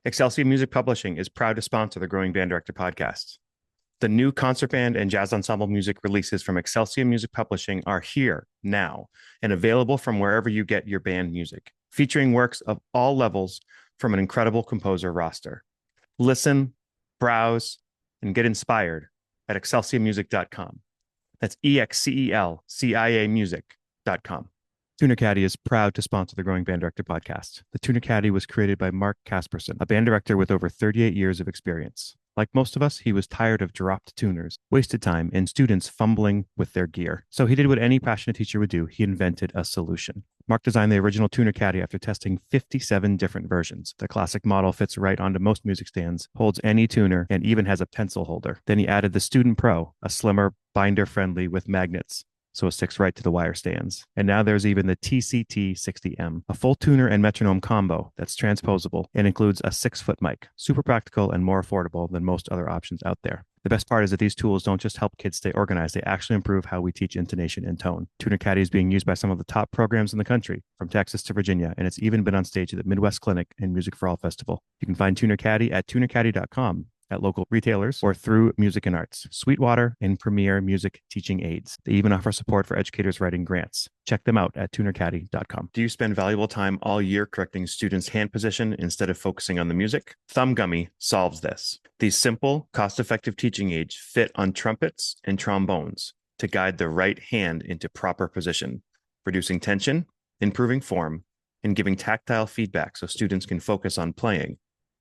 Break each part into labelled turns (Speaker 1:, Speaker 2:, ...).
Speaker 1: Excelsior Music Publishing is proud to sponsor the Growing Band Director podcast. The new concert band and jazz ensemble music releases from Excelsior Music Publishing are here now and available from wherever you get your band music, featuring works of all levels from an incredible composer roster. Listen, browse, and get inspired at excelsiormusic.com. That's EXCELCIA music.com. Tuner Caddy is proud to sponsor the Growing Band Director podcast. The Tuner Caddy was created by Mark Casperson, a band director with over 38 years of experience. Like most of us, he was tired of dropped tuners, wasted time, and students fumbling with their gear. So he did what any passionate teacher would do. He invented a solution. Mark designed the original Tuner Caddy after testing 57 different versions. The classic model fits right onto most music stands, holds any tuner, and even has a pencil holder. Then he added the Student Pro, a slimmer, binder-friendly with magnets, so it sticks right to the wire stands. And now there's even the TCT60M, a full tuner and metronome combo that's transposable and includes a 6-foot mic, super practical and more affordable than most other options out there. The best part is that these tools don't just help kids stay organized, they actually improve how we teach intonation and tone. Tuner Caddy is being used by some of the top programs in the country, from Texas to Virginia, and it's even been on stage at the Midwest Clinic and Music for All Festival. You can find Tuner Caddy at tunercaddy.com, at local retailers, or through Music and Arts, Sweetwater, and Premier Music Teaching Aids. They even offer support for educators writing grants. Check them out at tunercaddy.com. Do you spend valuable time all year correcting students' hand position instead of focusing on the music? Thumb Gummy solves this. These simple, cost-effective teaching aids fit on trumpets and trombones to guide the right hand into proper position, reducing tension, improving form, and giving tactile feedback so students can focus on playing,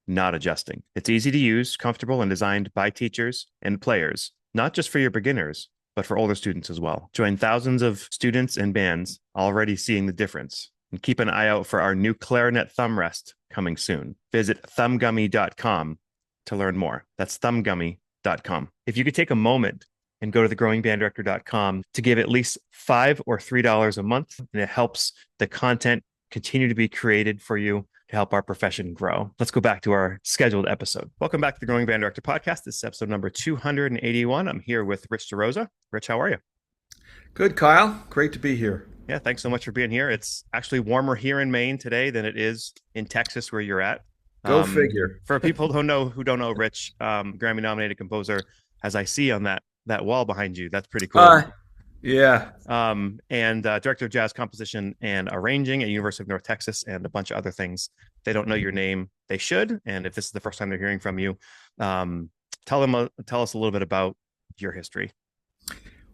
Speaker 1: not adjusting. It's easy to use, comfortable, and designed by teachers and players, not just for your beginners, but for older students as well. Join thousands of students and bands already seeing the difference. And keep an eye out for our new clarinet thumb rest coming soon. Visit thumbgummy.com to learn more. That's thumbgummy.com. If you could take a moment and go to thegrowingbanddirector.com to give at least $5 or $3 a month, and it helps the content continue to be created for you to help our profession grow. Let's go back to our scheduled episode. Welcome back to the Growing Band Director podcast. This is episode number 281. I'm here with Rich DeRosa. Rich, how are you?
Speaker 2: Good, Kyle. Great to be here.
Speaker 1: Yeah, thanks so much for being here. It's actually warmer here in Maine today than it is in Texas where you're at.
Speaker 2: Go figure.
Speaker 1: For people who don't know Rich, Grammy nominated composer, as I see on that wall behind you, that's pretty cool.
Speaker 2: Yeah.
Speaker 1: And director of jazz composition and arranging at University of North Texas and a bunch of other things. They don't know your name. They should. And if this is the first time they're hearing from you, tell us a little bit about your history.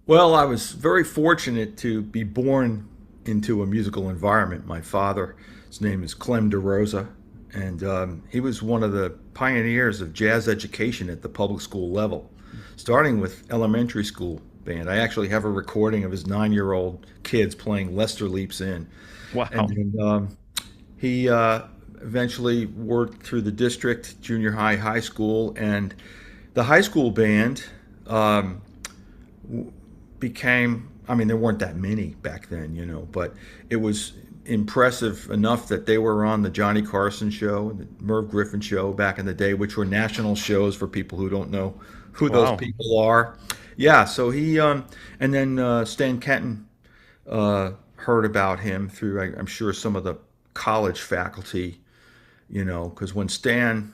Speaker 2: Well, I was very fortunate to be born into a musical environment. My father, his name is Clem DeRosa, and he was one of the pioneers of jazz education at the public school level, starting with elementary school band. I actually have a recording of his 9-year-old kids playing Lester Leaps In.
Speaker 1: Wow.
Speaker 2: And he eventually worked through the district, junior high, high school, and the high school band became, I mean, there weren't that many back then, but it was impressive enough that they were on the Johnny Carson show, the Merv Griffin show back in the day, which were national shows for people who don't know who those people are. Yeah, so he, and then Stan Kenton heard about him through, I'm sure, some of the college faculty, because when Stan,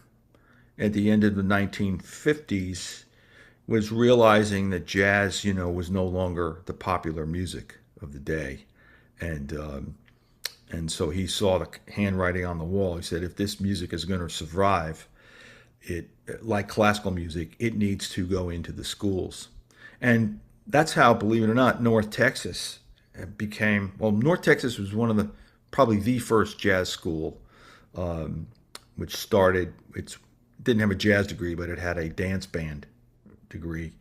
Speaker 2: at the end of the 1950s, was realizing that jazz, was no longer the popular music of the day, and so he saw the handwriting on the wall. He said, if this music is going to survive, it, like classical music, it needs to go into the schools. And that's how, believe it or not, North Texas became, well, North Texas was one of probably the first jazz school, which started, it didn't have a jazz degree, but it had a dance band degree.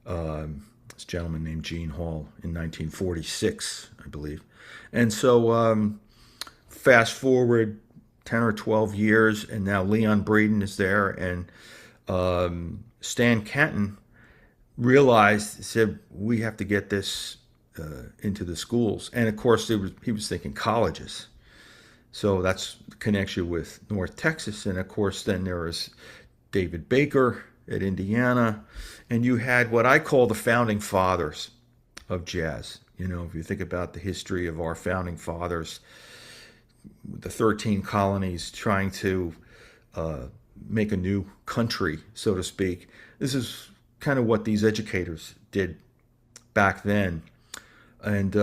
Speaker 2: This gentleman named Gene Hall in 1946, I believe. And so fast forward 10 or 12 years, and now Leon Braden is there, and Stan Kenton realized, said, we have to get this into the schools. And of course, he was thinking colleges. So that's the connection with North Texas. And of course, then there was David Baker at Indiana. And you had what I call the founding fathers of jazz. If you think about the history of our founding fathers, the 13 colonies trying to make a new country, so to speak. This is kind of what these educators did back then. And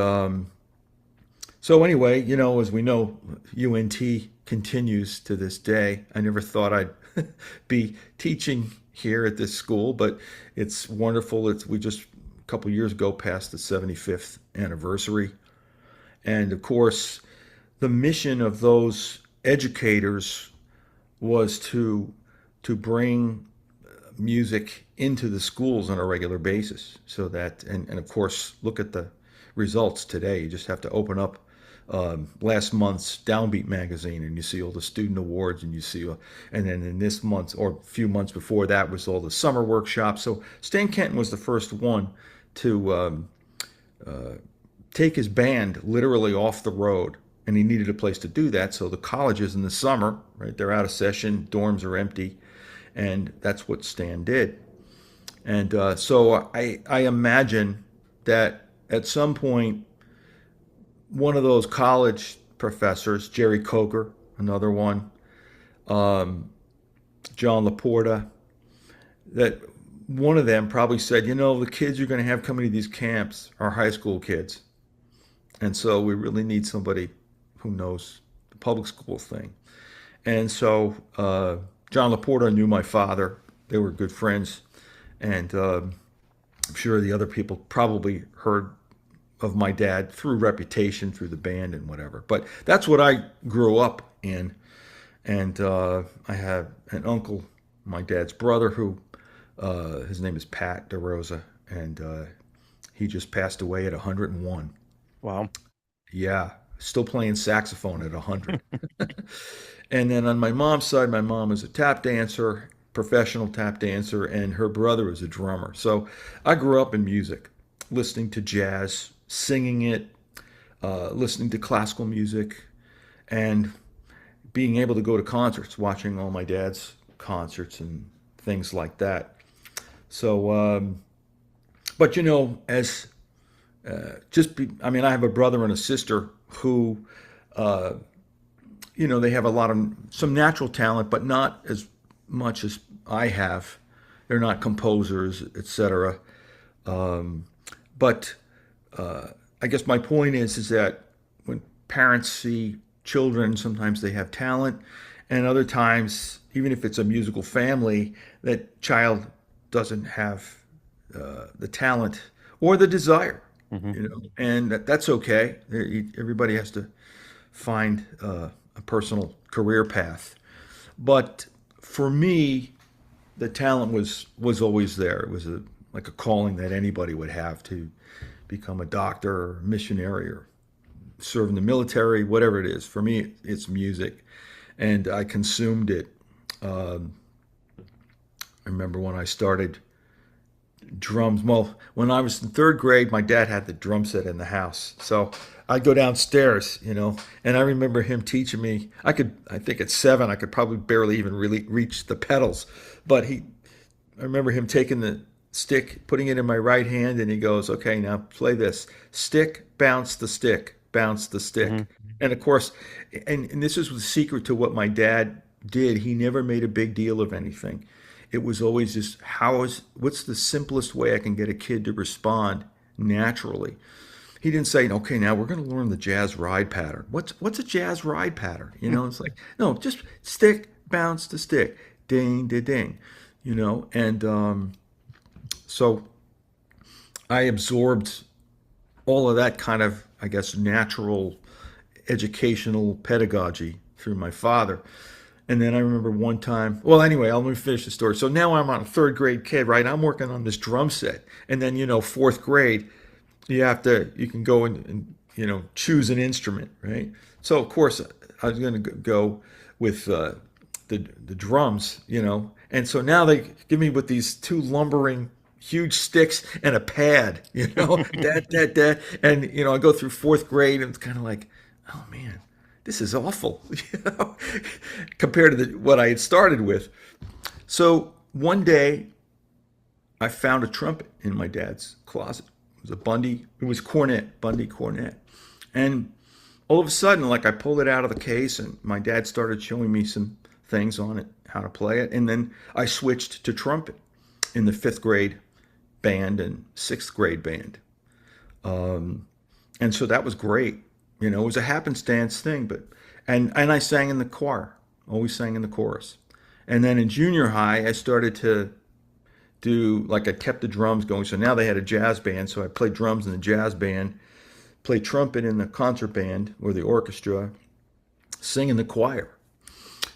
Speaker 2: so anyway, as we know, UNT continues to this day. I never thought I'd be teaching here at this school, but it's wonderful. We just a couple years ago passed the 75th anniversary. And of course, the mission of those educators was to bring music into the schools on a regular basis, so that and of course, look at the results today. You just have to open up last month's Downbeat magazine, and you see all the student awards, and you see, and then in this month or a few months before that was all the summer workshops. So Stan Kenton was the first one to take his band literally off the road, and he needed a place to do that. So the colleges in the summer, right, they're out of session, dorms are empty, and that's what Stan did. And so I imagine that at some point, one of those college professors, Jerry Coker, another one, John Laporta, that one of them probably said, the kids you're going to have coming to these camps are high school kids. And so we really need somebody who knows the public school thing. And so John Laporta knew my father. They were good friends. And I'm sure the other people probably heard of my dad through reputation, through the band and whatever. But that's what I grew up in. And I have an uncle, my dad's brother, who his name is Pat DeRosa, and he just passed away at 101.
Speaker 1: Wow.
Speaker 2: Yeah, still playing saxophone at 100. And then on my mom's side, my mom was a tap dancer, professional tap dancer, and her brother was a drummer. So I grew up in music, listening to jazz, singing it, listening to classical music, and being able to go to concerts, watching all my dad's concerts and things like that. So, but as I have a brother and a sister who, they have some natural talent, but not as much as I have. They're not composers, etc. But I guess my point is that when parents see children, sometimes they have talent, and other times, even if it's a musical family, that child doesn't have the talent or the desire. And that's okay. Everybody has to find a personal career path. But for me, the talent was always there. It was like a calling that anybody would have to become a doctor or a missionary or serve in the military, whatever it is. For me, it's music, and I consumed it. I remember when I started drums. Well, when I was in third grade, my dad had the drum set in the house. So I'd go downstairs, and I remember him teaching me. I think at 7, I could probably barely even really reach the pedals. But I remember him taking the stick, putting it in my right hand, and he goes, okay, now play this. Stick, bounce the stick, bounce the stick. Mm-hmm. And of course, and this is the secret to what my dad did. He never made a big deal of anything. It was always just, what's the simplest way I can get a kid to respond naturally? He didn't say, okay, now we're going to learn the jazz ride pattern. What's a jazz ride pattern? It's like, no, just stick, bounce the stick, ding, ding, ding, and so I absorbed all of that kind of, I guess, natural educational pedagogy through my father. And then I remember one time, well, anyway, let me finish the story. So now I'm on a third grade kid, right? I'm working on this drum set. And then, fourth grade, you can go and choose an instrument, right? So, of course, I was going to go with the drums, And so now they give me with these 2 lumbering huge sticks and a pad, that. And, I go through fourth grade and it's kind of like, oh, man. This is awful, compared to what I had started with. So one day, I found a trumpet in my dad's closet. It was a Bundy cornet. And all of a sudden, like I pulled it out of the case, and my dad started showing me some things on it, how to play it. And then I switched to trumpet in the fifth grade band and sixth grade band. And so that was great. It was a happenstance thing, but and I sang in the choir, always sang in the chorus. And then in junior high, I started to do, like, I kept the drums going. So now they had a jazz band, so I played drums in the jazz band, played trumpet in the concert band or the orchestra, sing in the choir,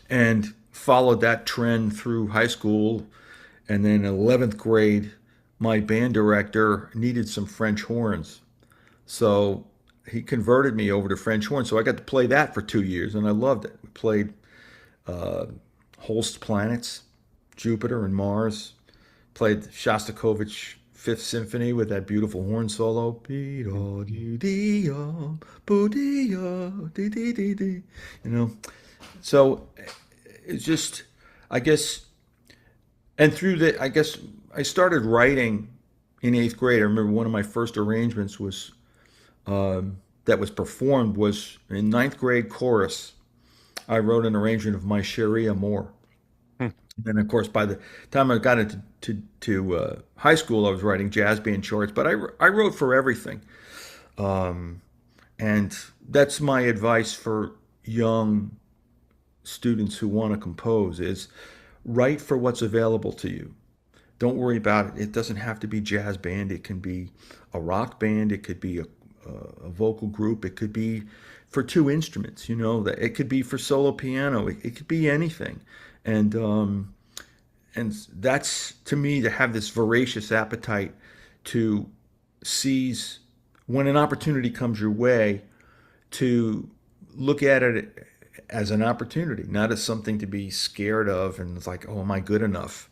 Speaker 2: and followed that trend through high school. And then in 11th grade, my band director needed some French horns. So he converted me over to French horn. So I got to play that for 2 years, and I loved it. We played Holst planets, Jupiter and Mars. Played Shostakovich Fifth Symphony with that beautiful horn solo. So it's just, I guess, and through the, I guess, I started writing in eighth grade. I remember one of my first arrangements was that was performed was in ninth grade chorus. I wrote an arrangement of My Cherie Amour. And then, of course, by the time I got into high school, I was writing jazz band charts. But I wrote for everything. And that's my advice for young students who want to compose is write for what's available to you. Don't worry about it. It doesn't have to be jazz band. It can be a rock band. It could be a vocal group. It could be for two instruments. That it could be for solo piano. It could be anything. And that's, to me, to have this voracious appetite to seize when an opportunity comes your way, to look at it as an opportunity, not as something to be scared of. And it's like, oh, am I good enough?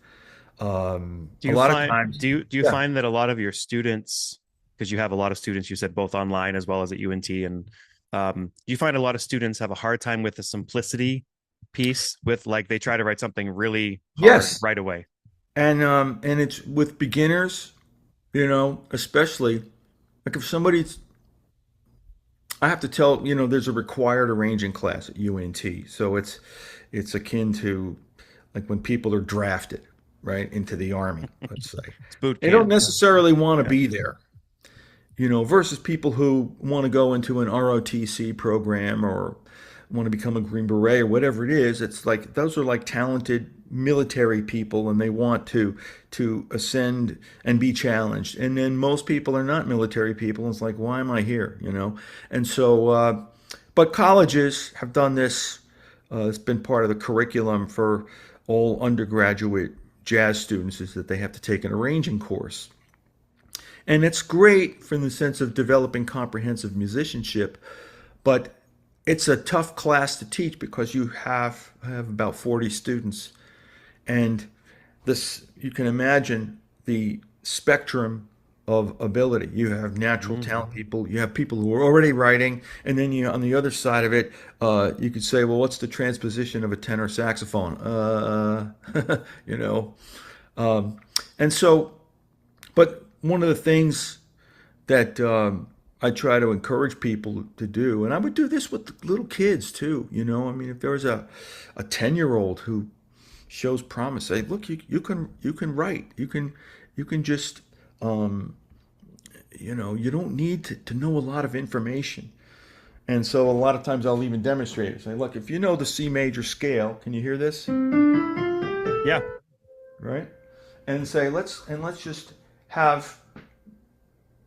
Speaker 2: A lot of times,
Speaker 1: do you
Speaker 2: yeah.
Speaker 1: find that a lot of your students, because you have a lot of students, you said both online as well as at UNT, and you find a lot of students have a hard time with the simplicity piece, with, like, they try to write something really hard
Speaker 2: Yes.
Speaker 1: right away?
Speaker 2: And it's with beginners, especially, like, if somebody's, I have to tell, there's a required arranging class at UNT. So it's akin to, like, when people are drafted, right, into the Army, let's say.
Speaker 1: It's boot
Speaker 2: They don't
Speaker 1: camp.
Speaker 2: necessarily want to
Speaker 1: Yeah.
Speaker 2: be there, versus people who want to go into an ROTC program or want to become a Green Beret or whatever it is. It's like those are like talented military people, and they want to ascend and be challenged. And then most people are not military people. And it's like, why am I here? And so, but colleges have done this. It's been part of the curriculum for all undergraduate jazz students, is that they have to take an arranging course. And it's great from the sense of developing comprehensive musicianship, but it's a tough class to teach because you have about 40 students. And this, you can imagine the spectrum of ability. You have natural talent people, you have people who are already writing, and then on the other side of it, you could say, well, what's the transposition of a tenor saxophone? And so, but one of the things that I try to encourage people to do, and I would do this with little kids too. If there was a 10-year-old who shows promise, say, look, you can write, you can just you don't need to know a lot of information. And so a lot of times I'll even demonstrate it. Say, look, if you know the C major scale, can you hear this?
Speaker 1: Yeah.
Speaker 2: Right? And say, let's just have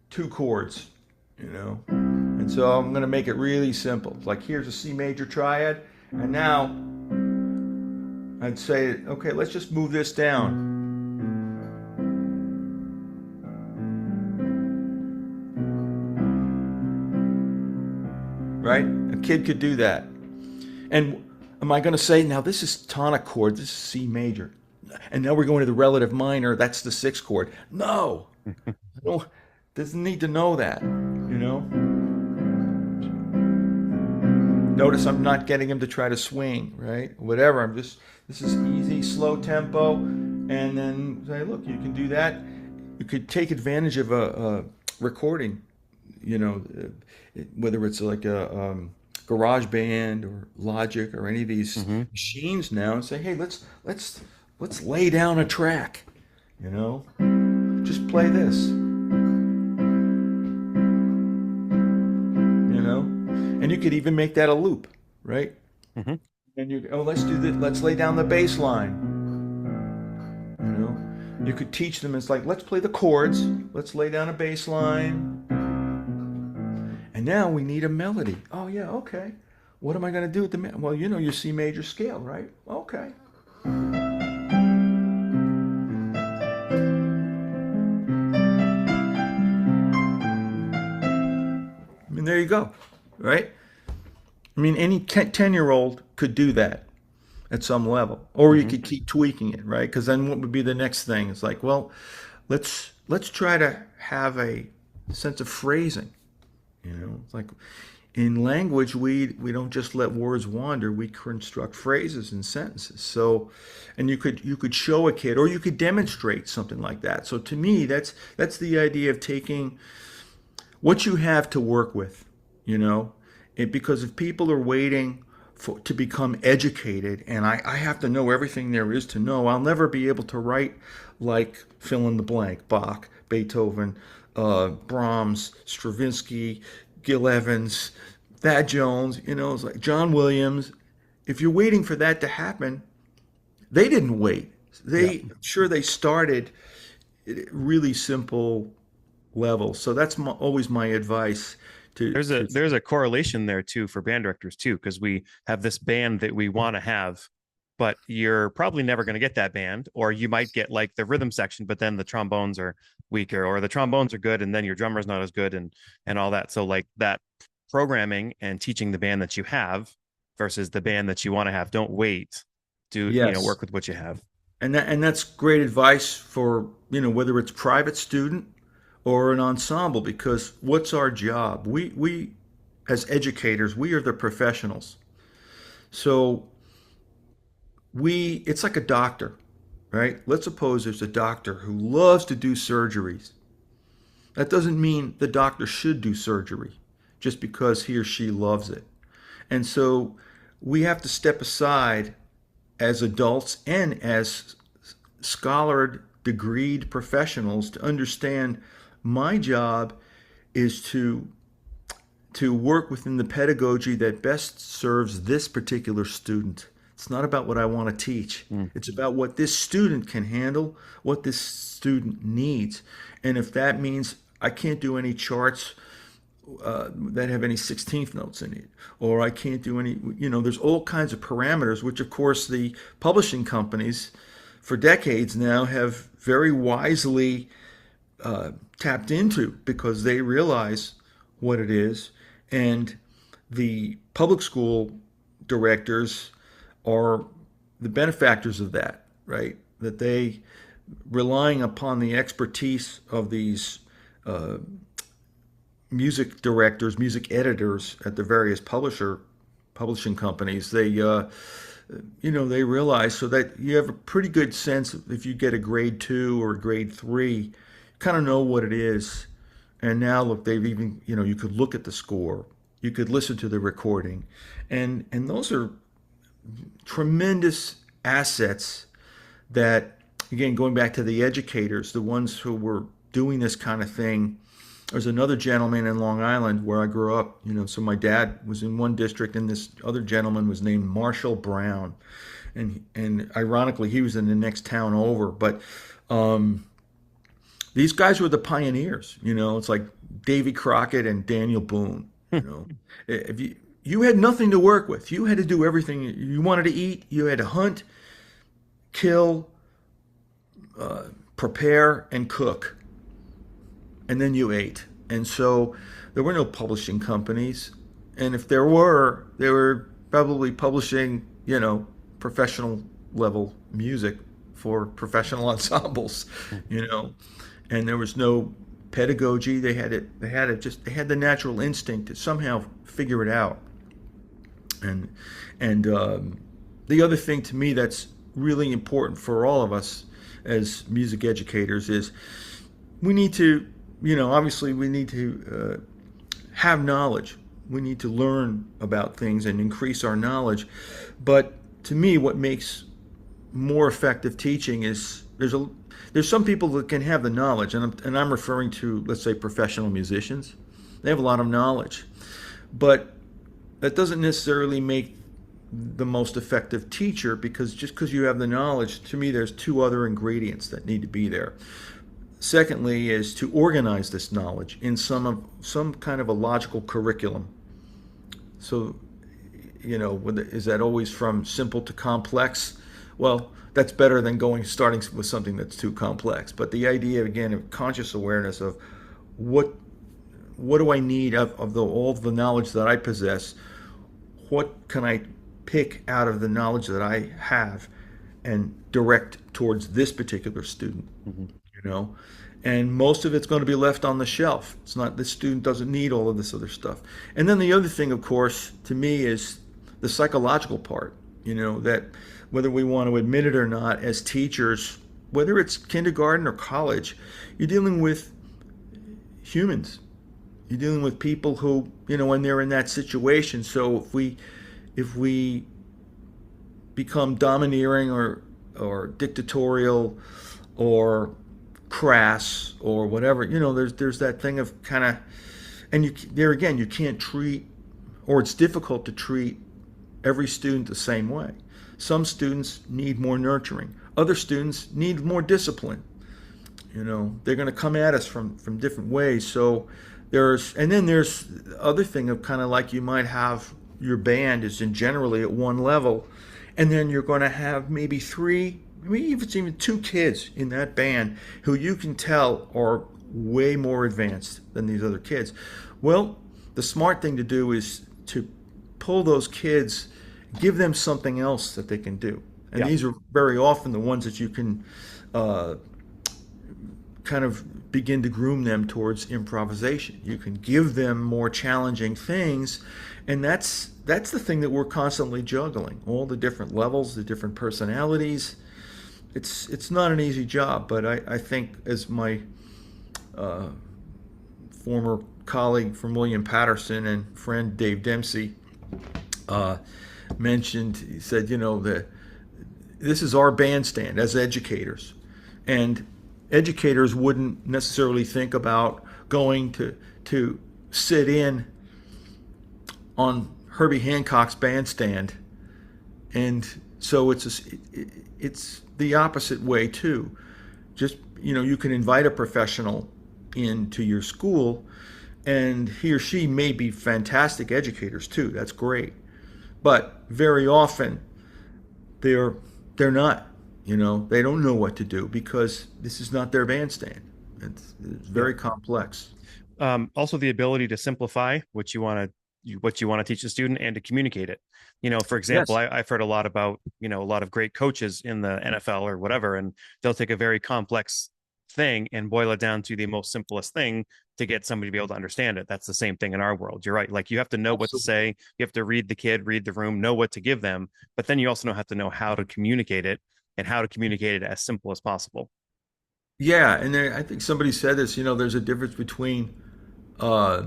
Speaker 2: two chords, And so I'm going to make it really simple. Like, here's a C major triad, and now I'd say, okay, let's just move this down. Right? A kid could do that. And am I going to say, now this is tonic chord, this is C major, and now we're going to the relative minor, that's the sixth chord? No. Doesn't need to know that, Notice I'm not getting him to try to swing, right? Whatever. This is easy, slow tempo, and then say, look, you can do that. You could take advantage of a recording, whether it's like a GarageBand or Logic or any of these
Speaker 1: Mm-hmm.
Speaker 2: machines now and say, hey, let's lay down a track, you know, just play this, you know, and you could even make that a loop, right?
Speaker 1: Mm-hmm.
Speaker 2: And you, oh, let's do this, let's lay down the bass line, you know. You could teach them, it's like, let's play the chords, let's lay down a bass line, and now we need a melody. Oh yeah, okay. What am I going to do with the well, you know, your C major scale, right? Okay. I mean, there you go, right? I mean, any 10-year-old could do that at some level, or you
Speaker 1: Mm-hmm.
Speaker 2: could keep tweaking it, right? Because then what would be the next thing? It's like, well, let's try to have a sense of phrasing. You know, it's like in language, we don't just let words wander. We construct phrases and sentences. So, and you could show a kid, or you could demonstrate something like that. So to me, that's the idea of taking what you have to work with, you know, because if people are waiting to become educated and I have to know everything there is to know, I'll never be able to write like fill in the blank, Bach, Beethoven, Brahms, Stravinsky, Gil Evans, Thad Jones, you know, it's like John Williams. If you're waiting for that to happen, they didn't wait.
Speaker 1: Yeah.
Speaker 2: They started at really simple levels. So that's always my advice
Speaker 1: There's a correlation there too for band directors too, because we have this band that we want to have, but you're probably never going to get that band, or you might get like the rhythm section, but then the trombones are weaker, or the trombones are good and then your drummer's not as good, and all that. So like that programming and teaching the band that you have versus the band that you want to have. Don't wait. Do
Speaker 2: yes.
Speaker 1: work with what you have.
Speaker 2: And that's great advice for, you know, whether it's private student or an ensemble, because what's our job? We as educators, we are the professionals. So it's like a doctor, right? Let's suppose there's a doctor who loves to do surgeries. That doesn't mean the doctor should do surgery just because he or she loves it. And so we have to step aside as adults and as scholared, degreed professionals to understand my job is to work within the pedagogy that best serves this particular student. It's not about what I want to teach.
Speaker 1: Mm.
Speaker 2: It's about what this student can handle, what this student needs. And if that means I can't do any charts that have any 16th notes in it, or I can't do any, you know, there's all kinds of parameters, which of course the publishing companies for decades now have very wisely tapped into, because they realize what it is. And the public school directors are the benefactors of that, right? That they, relying upon the expertise of these music directors, music editors at the various publishing companies, they realize, so that you have a pretty good sense if you get a grade 2 or a grade 3, kind of know what it is. And now look, they've even, you could look at the score, you could listen to the recording, and those are tremendous assets that, again, going back to the educators, the ones who were doing this kind of thing. There's another gentleman in Long Island where I grew up, so my dad was in one district and this other gentleman was named Marshall Brown. And ironically, he was in the next town over. But these guys were the pioneers, it's like Davy Crockett and Daniel Boone. If you had nothing to work with, you had to do everything. You wanted to eat, you had to hunt, kill, prepare, and cook. And then you ate. And so there were no publishing companies. And if there were, they were probably publishing, professional level music for professional ensembles, And there was no pedagogy. They had the natural instinct to somehow figure it out. And the other thing to me that's really important for all of us as music educators is we need to, obviously we need to have knowledge, we need to learn about things and increase our knowledge. But to me, what makes more effective teaching is there's some people that can have the knowledge, and I'm referring to, let's say, professional musicians. They have a lot of knowledge, but that doesn't necessarily make the most effective teacher, because just because you have the knowledge, to me, there's two other ingredients that need to be there. Secondly, is to organize this knowledge in some kind of a logical curriculum. So, is that always from simple to complex? Well, that's better than starting with something that's too complex. But the idea, again, of conscious awareness of what do I need of all the knowledge that I possess? What can I pick out of the knowledge that I have and direct towards this particular student?
Speaker 1: Mm-hmm.
Speaker 2: you know and most of it's going to be left on the shelf. It's not, this student doesn't need all of this other stuff. And then the other thing, of course, to me, is the psychological part. That whether we want to admit it or not, as teachers, whether it's kindergarten or college, you're dealing with humans. You're dealing with people who, when they're in that situation. So if we become domineering or dictatorial or crass or whatever, there's that thing of kind of, and there again, you can't treat, or it's difficult to treat every student the same way. Some students need more nurturing. Other students need more discipline. They're going to come at us from different ways. So then there's the other thing of kind of like, you might have your band is generally at one level, and then you're going to have maybe three, maybe if it's even two kids in that band who you can tell are way more advanced than these other kids. Well, the smart thing to do is to pull those kids, give them something else that they can do. And
Speaker 1: Yeah.
Speaker 2: these are very often the ones that you can kind of begin to groom them towards improvisation. You can give them more challenging things, and that's the thing that we're constantly juggling. All the different levels, the different personalities. It's not an easy job, but I think, as my former colleague from William Patterson and friend Dave Dempsey mentioned, he said, that this is our bandstand as educators, and educators wouldn't necessarily think about going to sit in on Herbie Hancock's bandstand, and so it's the opposite way too. Just, you can invite a professional into your school, and he or she may be fantastic educators too. That's great, but very often they're not. They don't know what to do because this is not their bandstand. It's very complex.
Speaker 1: Also, the ability to simplify what you want to teach the student and to communicate it. For example,
Speaker 2: Yes.
Speaker 1: I've heard a lot about, a lot of great coaches in the NFL or whatever, and they'll take a very complex thing and boil it down to the most simplest thing to get somebody to be able to understand it. That's the same thing in our world. You're right. Like, you have to know what to
Speaker 2: Absolutely.
Speaker 1: say. You have to read the kid, read the room, know what to give them. But then you also have to know how to communicate it and how to communicate it as simple as possible.
Speaker 2: Yeah, and I think somebody said this. There's a difference between uh,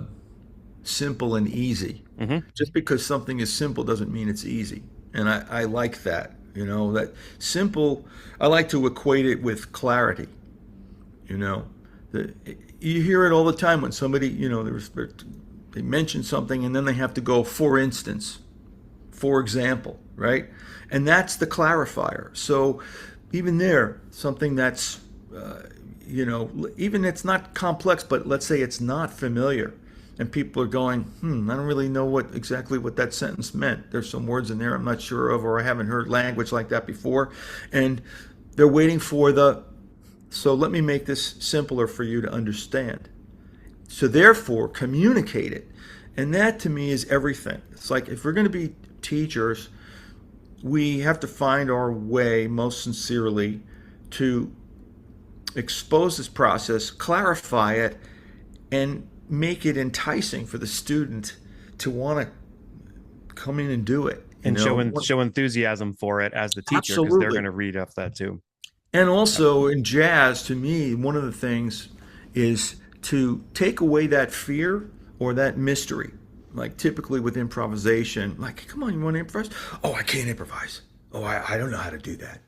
Speaker 2: simple and easy.
Speaker 1: Hmm.
Speaker 2: Just because something is simple doesn't mean it's easy, and I like that. That simple. I like to equate it with clarity. You know, the, you hear it all the time when somebody, they mention something and then they have to go, for instance, for example, right? And that's the clarifier. So even there, something that's, even it's not complex, but let's say it's not familiar. And people are going, I don't really know exactly what that sentence meant. There's some words in there I'm not sure of, or I haven't heard language like that before. And they're waiting for so let me make this simpler for you to understand. So therefore, communicate it. And that to me is everything. It's like, if we're going to be teachers, we have to find our way most sincerely to expose this process, clarify it, and make it enticing for the student to want to come in and do it.
Speaker 1: And show enthusiasm for it as the teacher, because they're going
Speaker 2: Absolutely.
Speaker 1: to read off that too.
Speaker 2: And
Speaker 1: Yeah.
Speaker 2: also in jazz, to me, one of the things is to take away that fear or that mystery. like typically with improvisation, like, come on, you want to improvise? Oh, I can't improvise. Oh, I don't know how to do that.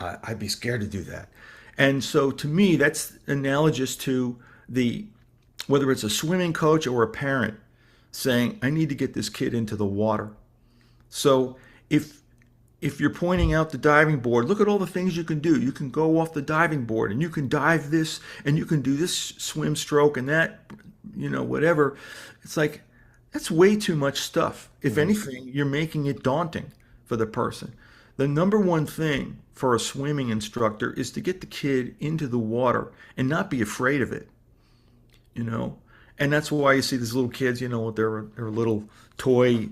Speaker 2: I'd be scared to do that. And so to me, that's analogous to the whether it's a swimming coach or a parent saying, I need to get this kid into the water. So if if you're pointing out the diving board, look at all the things you can do. You can go off the diving board and you can dive this and you can do this swim stroke and that, whatever. It's like, that's way too much stuff. If anything, you're making it daunting for the person. The number one thing for a swimming instructor is to get the kid into the water and not be afraid of it, you know? And that's why you see these little kids, with their little toy.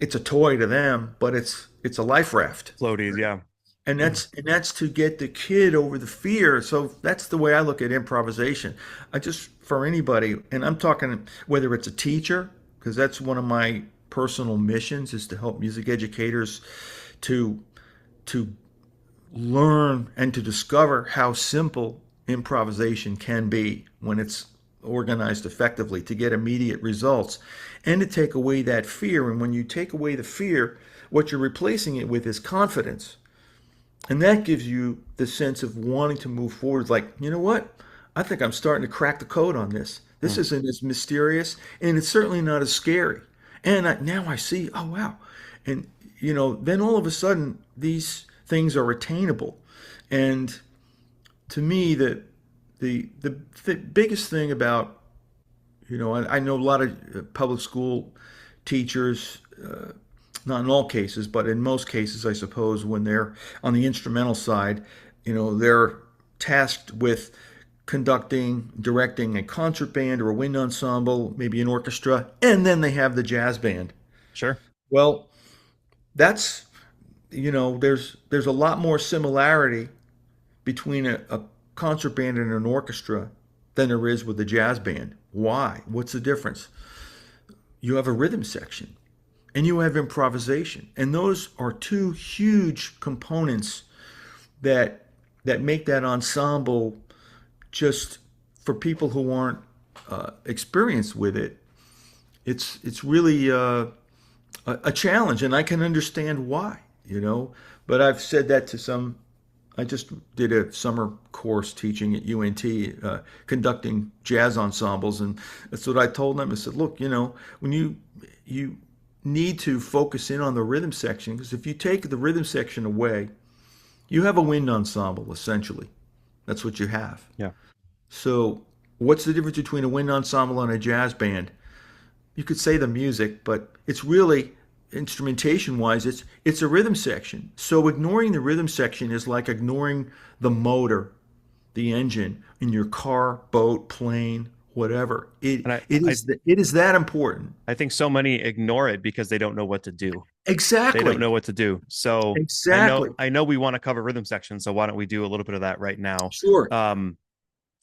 Speaker 2: It's a toy to them, but it's a life raft,
Speaker 1: Floaties, yeah.
Speaker 2: and that's to get the kid over the fear. So that's the way I look at improvisation. I just for anybody, and I'm talking whether it's a teacher, because that's one of my personal missions is to help music educators to to learn and to discover how simple improvisation can be when it's organized effectively to get immediate results and to take away that fear. And when you take away the fear, what you're replacing it with is confidence. And that gives you the sense of wanting to move forward. Like, you know what? I think I'm starting to crack the code on this. This
Speaker 1: Mm.
Speaker 2: isn't as mysterious and it's certainly not as scary. And now I see, oh, wow. And, then all of a sudden, these things are attainable. And to me, the biggest thing about, I know a lot of public school teachers, not in all cases, but in most cases, I suppose, when they're on the instrumental side, they're tasked with conducting, directing a concert band or a wind ensemble, maybe an orchestra, and then they have the jazz band.
Speaker 1: Sure.
Speaker 2: Well, that's, there's a lot more similarity between a concert band and an orchestra than there is with a jazz band. Why? What's the difference? You have a rhythm section and you have improvisation. And those are two huge components that make that ensemble just for people who aren't experienced with it. It's really a challenge, and I can understand why. But I've said that to some. I just did a summer course teaching at UNT, conducting jazz ensembles, and that's what I told them. I said, look, when you need to focus in on the rhythm section, because if you take the rhythm section away, you have a wind ensemble essentially. That's what you have.
Speaker 1: Yeah.
Speaker 2: So, what's the difference between a wind ensemble and a jazz band? You could say the music, but it's really instrumentation wise, it's a rhythm section. So ignoring the rhythm section is like ignoring the motor, the engine in your car, boat, plane, whatever. It
Speaker 1: And I,
Speaker 2: it
Speaker 1: I,
Speaker 2: is it is that important.
Speaker 1: I think so many ignore it because they don't know what to do. They don't
Speaker 2: Exactly.
Speaker 1: know what to do. So
Speaker 2: Exactly.
Speaker 1: I know we want to cover rhythm section. So why don't we do a little bit of that right now?
Speaker 2: Sure.
Speaker 1: Um,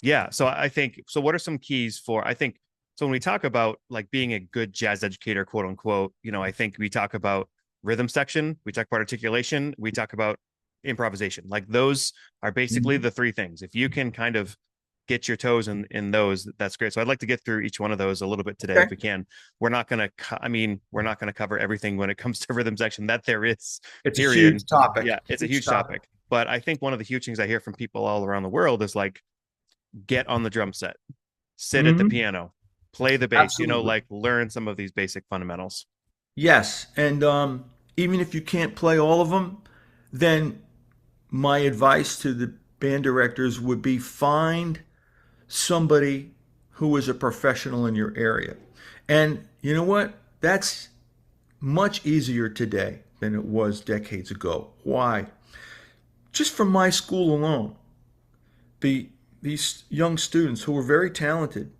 Speaker 1: yeah. So I think, so what are some keys for, I think, so when we talk about like being a good jazz educator, quote unquote, I think we talk about rhythm section, we talk about articulation, we talk about improvisation. Like those are basically
Speaker 2: Mhm.
Speaker 1: the three things. If you can kind of get your toes in those, that's great. So I'd like to get through each one of those a little bit today if
Speaker 2: Okay.
Speaker 1: we can. We're not going to, we're not going to cover everything when it comes to rhythm section that there is,
Speaker 2: It's a
Speaker 1: period.
Speaker 2: huge topic.
Speaker 1: Yeah, it's a
Speaker 2: Huge
Speaker 1: huge
Speaker 2: topic.
Speaker 1: topic. But I think one of the huge things I hear from people all around the world is like, get on the drum set, sit at the
Speaker 2: Hmm.
Speaker 1: piano, play the bass,
Speaker 2: Absolutely.
Speaker 1: like learn some of these basic fundamentals.
Speaker 2: Yes, and even if you can't play all of them, then my advice to the band directors would be find somebody who is a professional in your area. And you know what? That's much easier today than it was decades ago. Why? Just from my school alone, these young students who were very talented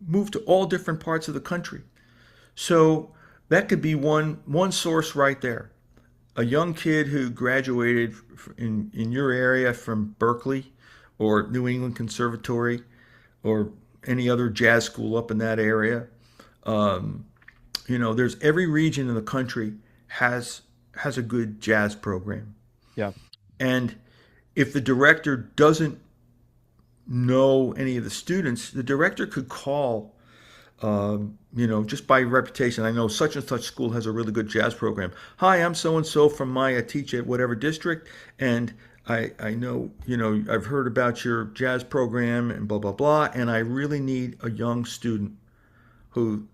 Speaker 2: moved to all different parts of the country. So that could be one source right there. A young kid who graduated in your area from Berkeley or New England Conservatory or any other jazz school up in that area. Um, there's every region in the country has a good jazz program.
Speaker 1: Yeah.
Speaker 2: And if the director doesn't know any of the students, the director could call just by reputation. I know such and such school has a really good jazz program. Hi, I'm so and so from I teach at whatever district, and I know, I've heard about your jazz program and blah blah blah, and I really need a young student who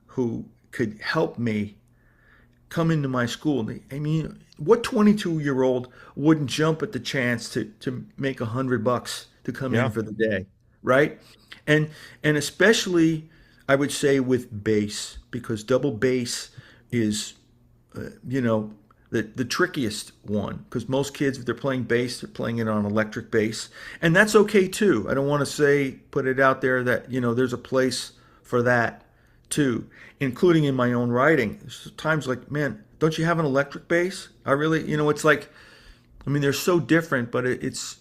Speaker 2: could help me come into my school. I mean, what 22-year-old wouldn't jump at the chance to make $100 to come in
Speaker 1: Yeah.
Speaker 2: for the day, right? And and especially, I would say with bass, because double bass is, you know, the trickiest one. Because most kids, if they're playing bass, they're playing it on electric bass, and that's okay too. I don't want to say put it out there that there's a place for that too, including in my own writing. There's times like, man, don't you have an electric bass? I really, it's like, I mean, they're so different, but it's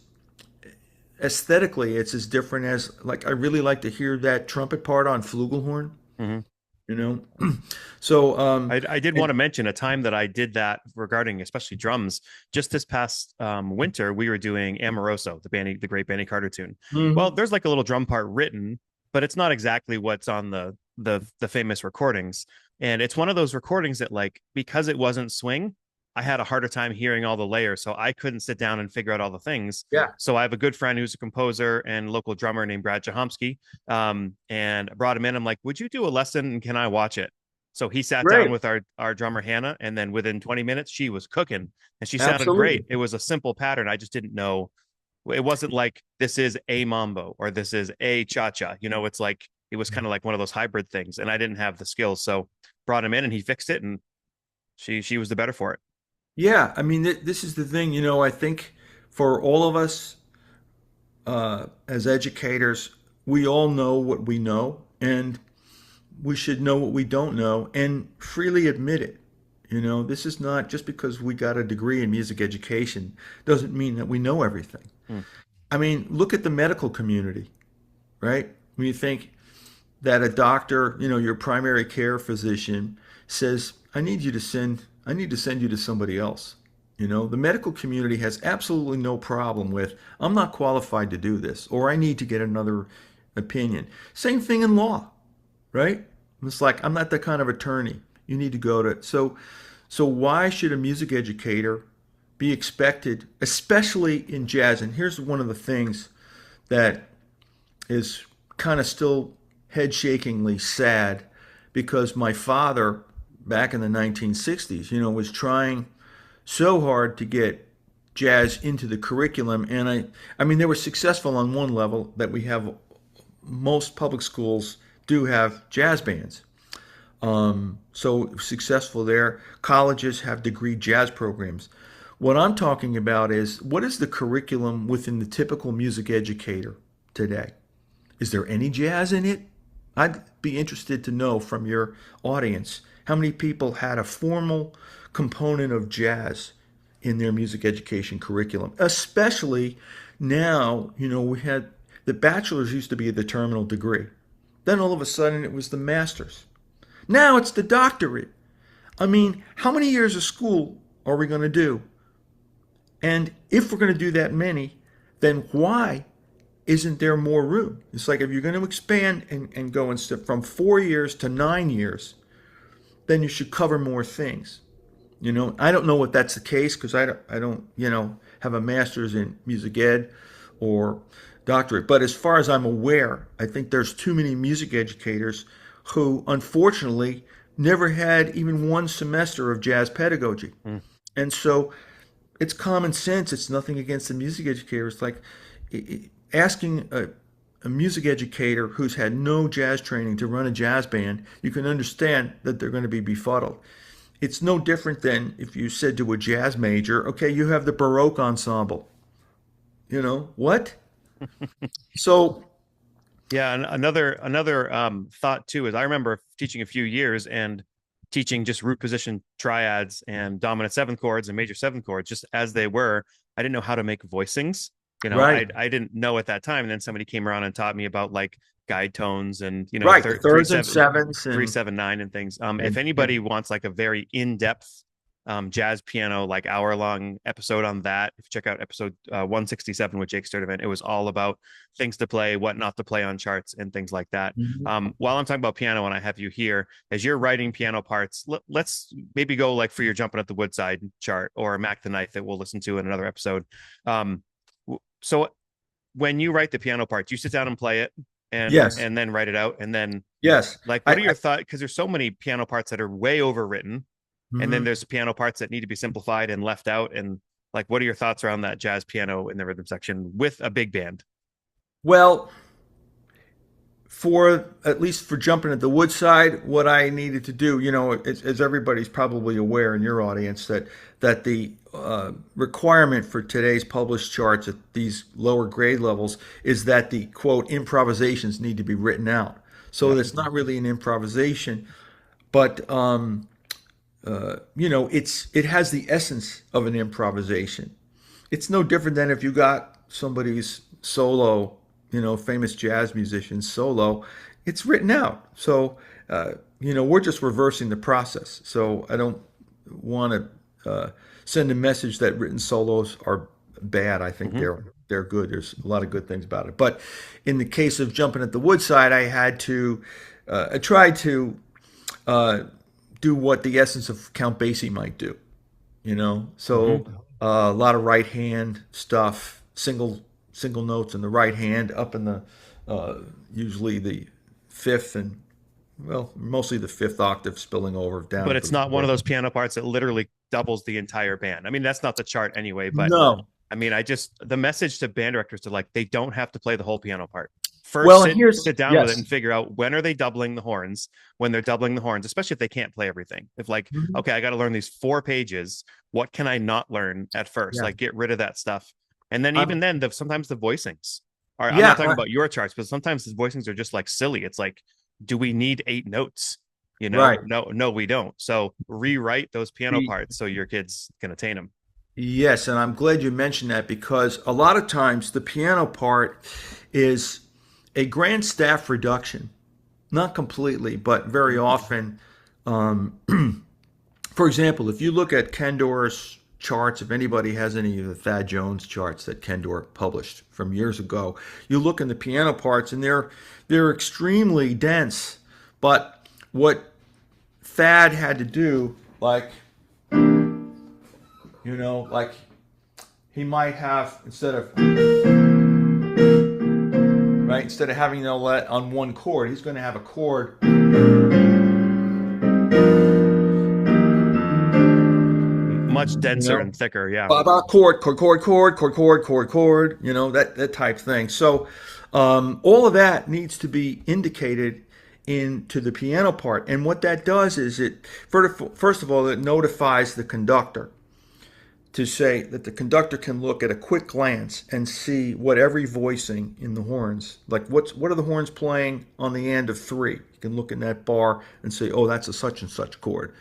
Speaker 2: aesthetically, it's as different as, like, I really like to hear that trumpet part on flugelhorn,
Speaker 1: Hmm.
Speaker 2: you know? So,
Speaker 1: I did want
Speaker 2: and,
Speaker 1: to mention a time that I did that regarding especially drums. Just this past winter, we were doing Amoroso, the great Benny Carter tune. Well,
Speaker 2: Mhm.
Speaker 1: there's like a little drum part written, but it's not exactly what's on the famous recordings. And it's one of those recordings that, like, because it wasn't swing, I had a harder time hearing all the layers, so I couldn't sit down and figure out all the things.
Speaker 2: Yeah,
Speaker 1: So I have a good friend who's a composer and local drummer named Brad Jahomsky, and I brought him in. I'm like, "Would you do a lesson? And can I watch it?" So he sat down
Speaker 2: great.
Speaker 1: with our drummer Hannah, and then within 20 minutes, she was cooking, and she sounded great.
Speaker 2: Absolutely.
Speaker 1: It was a simple pattern. I just didn't know. It wasn't like this is a mambo or this is a cha cha. It's like it was kind of like one of those hybrid things, and I didn't have the skills. So brought him in, and he fixed it, and she was the better for it.
Speaker 2: Yeah, I mean, this is the thing, I think for all of us as educators, we all know what we know, and we should know what we don't know and freely admit it. This is not just because we got a degree in music education doesn't mean that we know everything.
Speaker 1: Hmm.
Speaker 2: I mean, look at the medical community, right? When you think that a doctor, your primary care physician says, I need to send you to somebody else. The medical community has absolutely no problem with, I'm not qualified to do this, or I need to get another opinion. Same thing in law, right? It's like, I'm not that kind of attorney. You need to go to, so why should a music educator be expected, especially in jazz? And here's one of the things that is kind of still head shakingly sad, because my father back in the 1960s, was trying so hard to get jazz into the curriculum. And I mean, they were successful on one level, that we have, most public schools do have jazz bands. So successful there. Colleges have degree jazz programs. What I'm talking about is, what is the curriculum within the typical music educator today? Is there any jazz in it? I'd be interested to know from your audience how many people had a formal component of jazz in their music education curriculum. Especially now, we had the bachelor's used to be the terminal degree. Then all of a sudden it was the master's. Now it's the doctorate. I mean, how many years of school are we going to do? And if we're going to do that many, then why isn't there more room? It's like, if you're going to expand and go instead from 4 years to 9 years, then you should cover more things. I don't know if that's the case, because I don't have a master's in music ed or doctorate. But as far as I'm aware, I think there's too many music educators who unfortunately never had even one semester of jazz pedagogy.
Speaker 1: Hmm.
Speaker 2: And so it's common sense. It's nothing against the music educator. It's like asking a music educator who's had no jazz training to run a jazz band. You can understand that they're going to be befuddled. It's no different than if you said to a jazz major, okay, you have the Baroque ensemble. What? So,
Speaker 1: Yeah, and another thought too is I remember teaching a few years and teaching just root position triads and dominant seventh chords and major seventh chords just as they were. I didn't know how to make voicings.
Speaker 2: right,
Speaker 1: I didn't know at that time. And then somebody came around and taught me about like guide tones and
Speaker 2: right. The thirds and sevenths
Speaker 1: three
Speaker 2: and
Speaker 1: seven nine and things. If
Speaker 2: and
Speaker 1: anybody wants like a very in depth jazz piano, like hour-long episode on that. If you check out episode 167 with Jake Sturdivant, it was all about things to play, what not to play on charts, and things like that.
Speaker 2: Mhm.
Speaker 1: While I'm talking about piano and I have you here, as you're writing piano parts, let's maybe go like for your Jumping at the Woodside chart or Mac the Knife that we'll listen to in another episode. So when you write the piano parts, you sit down and play it
Speaker 2: Yes.
Speaker 1: and then write it out. And then
Speaker 2: Yes.
Speaker 1: like what are your thoughts? Because there's so many piano parts that are way overwritten. And then
Speaker 2: Mhm.
Speaker 1: there's piano parts that need to be simplified and left out. And like, what are your thoughts around that jazz piano in the rhythm section with a big band?
Speaker 2: Well, for at least for Jumping at the Woodside, what I needed to do, as everybody's probably aware in your audience, that the requirement for today's published charts at these lower grade levels is that the quote improvisations need to be written out. So
Speaker 1: Yeah.
Speaker 2: it's not really an improvisation, but it has the essence of an improvisation. It's no different than if you got somebody's solo, famous jazz musician solo, it's written out. So, we're just reversing the process. So I don't want to send a message that written solos are bad. I think
Speaker 1: Mm-hmm.
Speaker 2: they're good. There's a lot of good things about it. But in the case of Jumping at the Woodside, I tried to uh, do what the essence of Count Basie might do. So
Speaker 1: Mm-hmm.
Speaker 2: a lot of right hand stuff, single notes in the right hand, up in the usually the fifth and well, mostly the fifth octave, spilling over down
Speaker 1: But
Speaker 2: into
Speaker 1: it's
Speaker 2: the
Speaker 1: not one of
Speaker 2: fourth.
Speaker 1: those piano parts that literally doubles the entire band. I mean, that's not the chart anyway, but
Speaker 2: No.
Speaker 1: I mean, the message to band directors to like, they don't have to play the whole piano part. First,
Speaker 2: Well, and here's
Speaker 1: sit down with it
Speaker 2: yes.
Speaker 1: and figure out when are they doubling the horns, when they're doubling the horns, especially if they can't play everything. If like,
Speaker 2: Mhm.
Speaker 1: okay, I got to learn these 4 pages. What can I not learn at first?
Speaker 2: Yeah.
Speaker 1: Like get rid of that stuff. And then
Speaker 2: I'm,
Speaker 1: even then, sometimes the voicings are, I'm
Speaker 2: yeah.
Speaker 1: not talking about your charts, but sometimes the voicings are just like silly. It's like, do we need 8 notes?
Speaker 2: Right.
Speaker 1: No, we don't. So rewrite those piano
Speaker 2: The,
Speaker 1: parts so your kids can attain them.
Speaker 2: yes, and I'm glad you mentioned that because a lot of times the piano part is a grand staff reduction. Not completely, but very often. Um, for example, if you look at Kendor's charts, if anybody has any of the Thad Jones charts that Kendor published from years ago, you look in the piano parts and they're extremely dense. But what Thad had to do, like he might have instead of having let on one chord, he's going to have a chord
Speaker 1: Much
Speaker 2: you
Speaker 1: denser
Speaker 2: know,
Speaker 1: and thicker. Yeah.
Speaker 2: chord, that type thing. So all of that needs to be indicated into the piano part. And what that does is first of all, it notifies the conductor to say that the conductor can look at a quick glance and see what every voicing in the horns, like what are the horns playing on the end of three. You can look in that bar and say, oh, that's a such and such chord.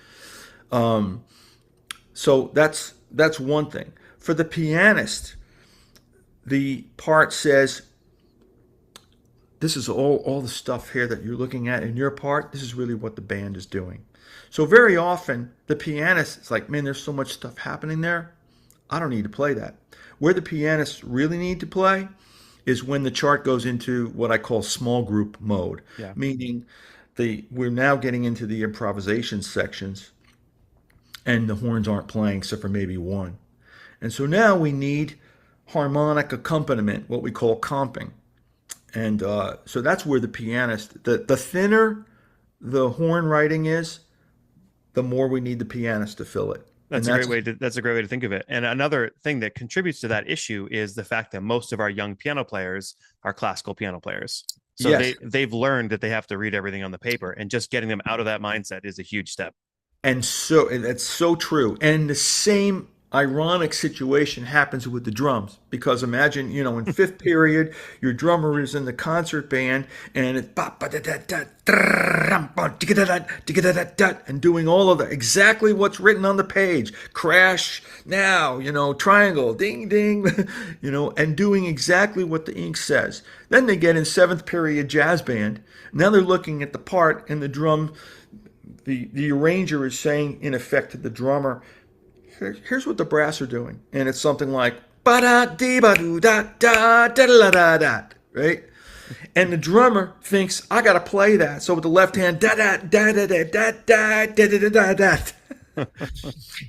Speaker 2: So that's one thing. For the pianist, the part says, this is all the stuff here that you're looking at in your part. This is really what the band is doing. So very often the pianist is like, man, there's so much stuff happening there. I don't need to play that. Where the pianists really need to play is when the chart goes into what I call small group mode,
Speaker 1: Yeah.
Speaker 2: meaning we're now getting into the improvisation sections and the horns aren't playing except for maybe one. And so now we need harmonic accompaniment, what we call comping. And so that's where the pianist, the thinner the horn writing is, the more we need the pianist to fill it. And
Speaker 1: That's a great way to think of it. And another thing that contributes to that issue is the fact that most of our young piano players are classical piano players. So
Speaker 2: yes.
Speaker 1: they've learned that they have to read everything on the paper, and just getting them out of that mindset is a huge step.
Speaker 2: And that's so true. And the same ironic situation happens with the drums because imagine, in fifth period, your drummer is in the concert band and it's and doing all of that, exactly what's written on the page. Crash now, triangle, ding, ding, and doing exactly what the ink says. Then they get in seventh period jazz band. Now they're looking at the part and the drum. The arranger is saying, in effect, to the drummer, here's what the brass are doing, and it's something like ba da dee ba doo da da da da da da, right? And the drummer thinks I gotta play that, so with the left hand da da da da da da da da da da da,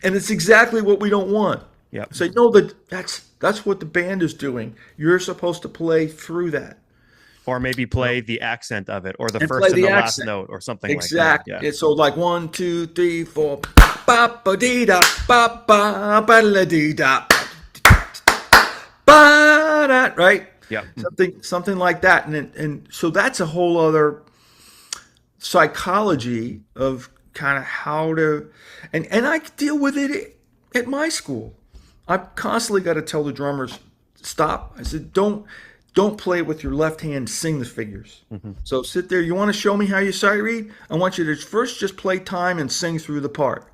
Speaker 2: and it's exactly what we don't want.
Speaker 1: Yep.
Speaker 2: So no, that's what the band is doing. You're supposed to play through that.
Speaker 1: Or maybe play the accent of it, or the
Speaker 2: And
Speaker 1: first
Speaker 2: play
Speaker 1: and
Speaker 2: the
Speaker 1: the last
Speaker 2: accent.
Speaker 1: note, or something
Speaker 2: Exactly.
Speaker 1: like that. Yeah.
Speaker 2: So like 1, 2, 3, 4, ba ba dee da ba ba ba la dee da ba da, right?
Speaker 1: Yep.
Speaker 2: Something like that, and so that's a whole other psychology of kind of how to, and I deal with it at my school. I've constantly got to tell the drummers, stop. I said, don't play with your left hand, sing the figures. So sit there. You want to show me how you sight read? I want you to first just play time and sing through the part.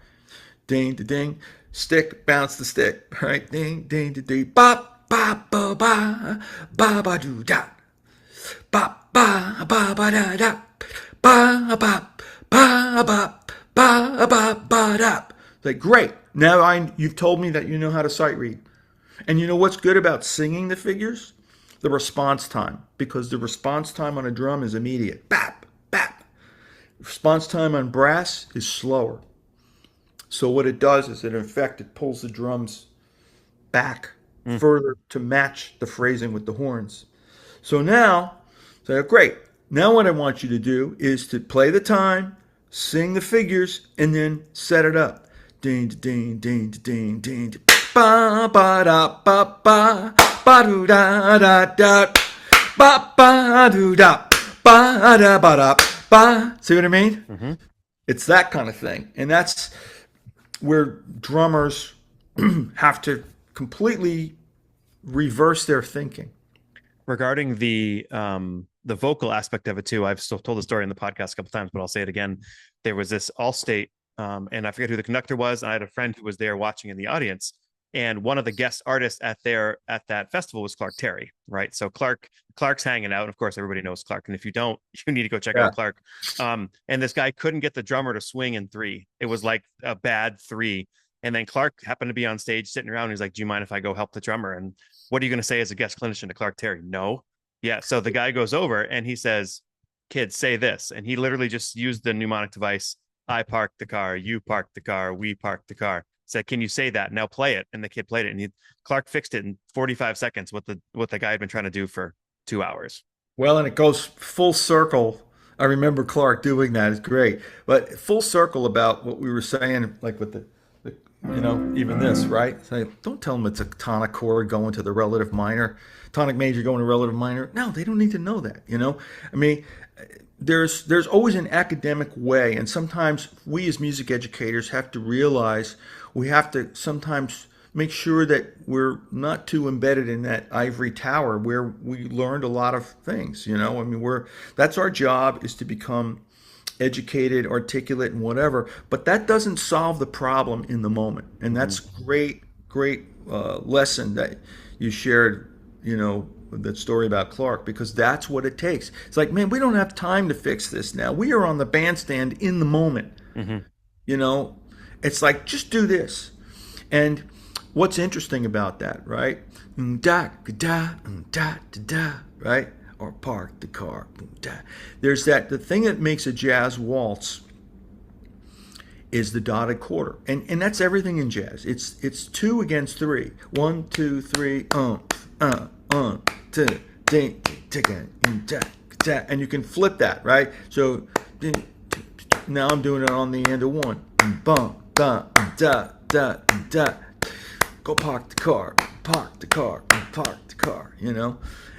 Speaker 2: Ding, da, ding, stick, bounce the stick, right? Ding, ding, da, ding, ba, ba, ba, ba, ba, ba, do, da. Ba, ba, ba, ba, da, da. Ba, ba, ba, ba, ba, ba, ba, da. Like, great. Now you've told me that you know how to sight read. And you know what's good about singing the figures? The response time, because the response time on a drum is immediate. Bap, bap. Response time on brass is slower. So what it does is, in effect, it pulls the drums back further to match the phrasing with the horns. So now, great. Now what I want you to do is to play the time, sing the figures, and then set it up. Ding, ding, ding, ding, ding, ding. Ba ba da ba ba ba do da da da ba ba do da ba da ba da ba. See what I mean? It's that kind of thing, and that's where drummers have to completely reverse their thinking.
Speaker 1: Regarding the vocal aspect of it too, I've still told the story in the podcast a couple times, but I'll say it again. There was this Allstate, and I forget who the conductor was. And I had a friend who was there watching in the audience. And one of the guest artists at that festival was Clark Terry, right? So Clark's hanging out. And of course, everybody knows Clark. And if you don't, you need to go check out Clark. And this guy couldn't get the drummer to swing in 3. It was like a bad 3. And then Clark happened to be on stage sitting around. He's like, "Do you mind if I go help the drummer?" And what are you going to say as a guest clinician to Clark Terry? No. Yeah. So the guy goes over and he says, "Kids, say this." And he literally just used the mnemonic device. I parked the car. You parked the car. We parked the car. Said, "Can you say that? Now play it." And the kid played it, and Clark fixed it in 45 seconds. What the guy had been trying to do for 2 hours.
Speaker 2: Well, and it goes full circle. I remember Clark doing that. It's great, but full circle about what we were saying, like with the even this, right? So don't tell them it's a tonic chord going to the relative minor, tonic major going to relative minor. No, they don't need to know that. I mean, there's always an academic way, and sometimes we as music educators have to realize we have to sometimes make sure that we're not too embedded in that ivory tower where we learned a lot of things. I mean, that's our job, is to become educated, articulate, and whatever, but that doesn't solve the problem in the moment. And that's great lesson that you shared, that story about Clark, because that's what it takes. It's like, man, we don't have time to fix this now. We are on the bandstand in the moment. It's like, just do this. And what's interesting about that, right? Da da da da, right? Or park the car. There's the thing that makes a jazz waltz is the dotted quarter, and that's everything in jazz. It's 2 against 3. 1, 2, 3. 2, ding, and you can flip that, right? So now I'm doing it on the end of 1. Bum, da, da, da, da. Go park the car, park the car, park the car.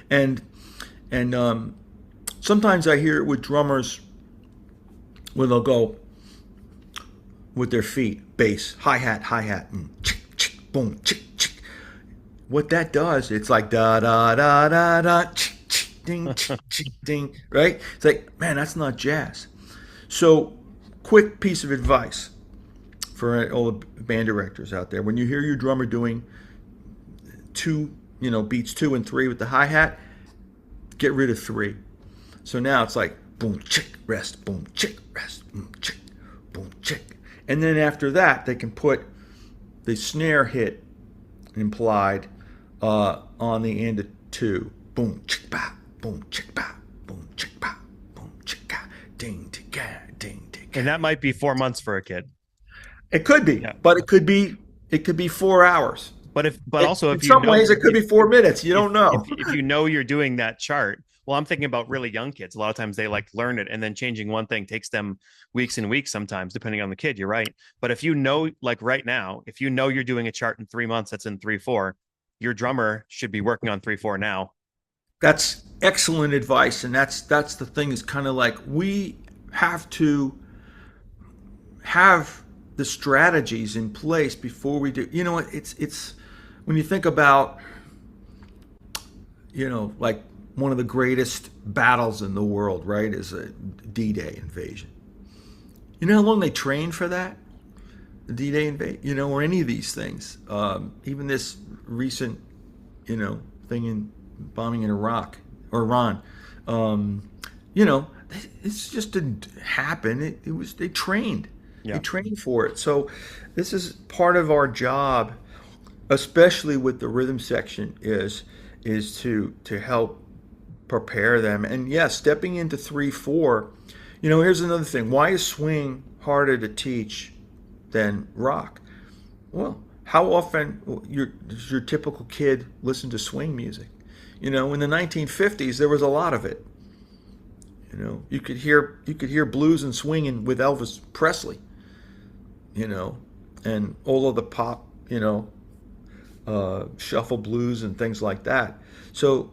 Speaker 2: And sometimes I hear it with drummers where they'll go with their feet, bass, hi-hat, chick, chick, boom, chick, chick. What that does, it's like da-da-da-da-da, chick, chick, ding, chick, chick, ding, right? It's like, man, that's not jazz. So, quick piece of advice for all the band directors out there. When you hear your drummer doing beats 2 and 3 with the hi-hat, get rid of 3. So now it's like boom, chick, rest, boom, chick, rest, boom, chick, boom, chick. And then after that, they can put the snare hit implied on the end of two. Boom, chick ba, boom, chick ba, boom, chick ba, boom, chick ka, ding, tick, ding, tick.
Speaker 1: And that might be 4 months for a kid.
Speaker 2: It could be,
Speaker 1: Yeah.
Speaker 2: but it could be 4 hours.
Speaker 1: But also
Speaker 2: In
Speaker 1: if you
Speaker 2: some
Speaker 1: know
Speaker 2: ways, it could be 4 minutes. You don't know.
Speaker 1: if you know you're doing that chart, well, I'm thinking about really young kids. A lot of times they like learn it, and then changing one thing takes them weeks and weeks sometimes, depending on the kid. You're right. But if you know, like right now, if you know you're doing a chart in 3 months that's in 3/4, your drummer should be working on 3/4 now.
Speaker 2: That's excellent advice, and that's the thing. Is kind of like we have to have the strategies in place before we do. It's when you think about like one of the greatest battles in the world, right? Is a D-Day invasion. You know how long they trained for that? The D-Day invasion, or any of these things. Even this recent, thing in bombing in Iraq or Iran. You know, it just didn't happen. It was they trained.
Speaker 1: Yeah.
Speaker 2: They trained for it. So this is part of our job, especially with the rhythm section, is to help prepare them. And yeah, stepping into 3/4. Here's another thing. Why is swing harder to teach than rock? Well, how often does your typical kid listen to swing music? In the 1950s, there was a lot of it. You could hear blues and swinging with Elvis Presley. And all of the pop, shuffle blues and things like that. So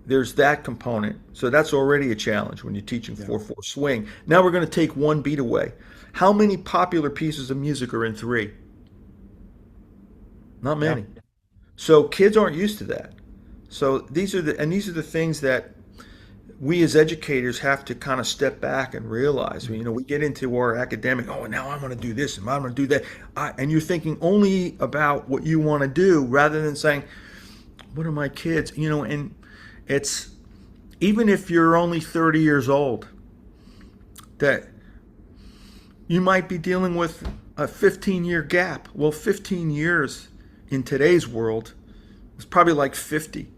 Speaker 2: there's that component. So that's already a challenge when you're teaching 4/4 swing. Now we're going to take one beat away. How many popular pieces of music are in 3? Not many.
Speaker 1: Yeah.
Speaker 2: So kids aren't used to that. So these are the things that we as educators have to kind of step back and realize. We get into our academic, now I want to do this and I'm going to do that. And you're thinking only about what you want to do rather than saying, what are my kids? And it's, even if you're only 30 years old, that you might be dealing with a 15-year gap. Well, 15 years in today's world is probably like 50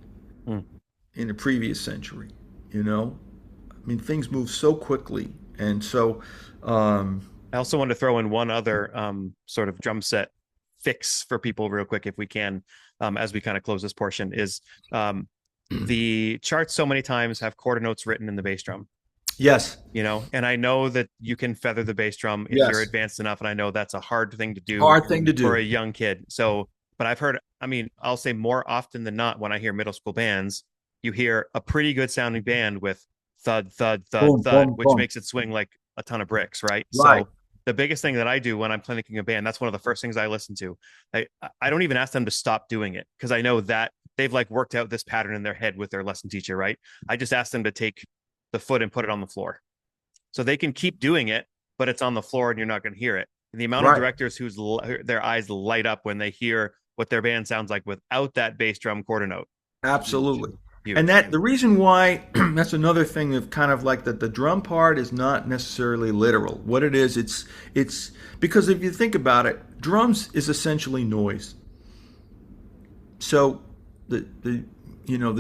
Speaker 2: in the previous century. Things move so quickly. And so
Speaker 1: I also want to throw in one other sort of drum set fix for people real quick, if we can, as we kind of close this portion, is the charts so many times have quarter notes written in the bass drum.
Speaker 2: Yes.
Speaker 1: And I know that you can feather the bass drum if you're advanced enough. And I know that's a hard thing to do for a young kid. So, but I've heard, I'll say more often than not, when I hear middle school bands, you hear a pretty good sounding band with thud, thud, thud,
Speaker 2: Boom,
Speaker 1: thud,
Speaker 2: boom,
Speaker 1: which
Speaker 2: boom.
Speaker 1: makes it swing like a ton of bricks, right?
Speaker 2: Right.
Speaker 1: So the biggest thing that I do when I'm clinicking a band, that's one of the first things I listen to. I don't even ask them to stop doing it, because I know that they've like worked out this pattern in their head with their lesson teacher, right? I just ask them to take the foot and put it on the floor. So they can keep doing it, but it's on the floor and you're not going to hear it. And the amount of directors whose their eyes light up when they hear what their band sounds like without that bass drum quarter note.
Speaker 2: Absolutely.
Speaker 1: Huge.
Speaker 2: And that the reason why that's another thing of kind of like that the drum part is not necessarily literal. What it is, it's because if you think about it, drums is essentially noise. So the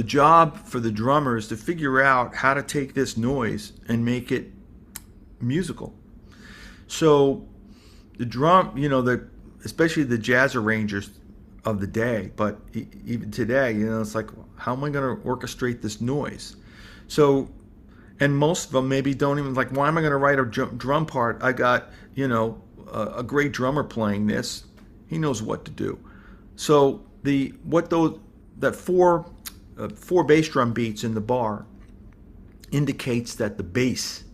Speaker 2: job for the drummer is to figure out how to take this noise and make it musical. So the drum, especially the jazz arrangers of the day, but even today, it's like, how am I going to orchestrate this noise? So, and most of them maybe don't even like, why am I going to write a drum part? I got, a great drummer playing this. He knows what to do. So that four bass drum beats in the bar indicates that the bass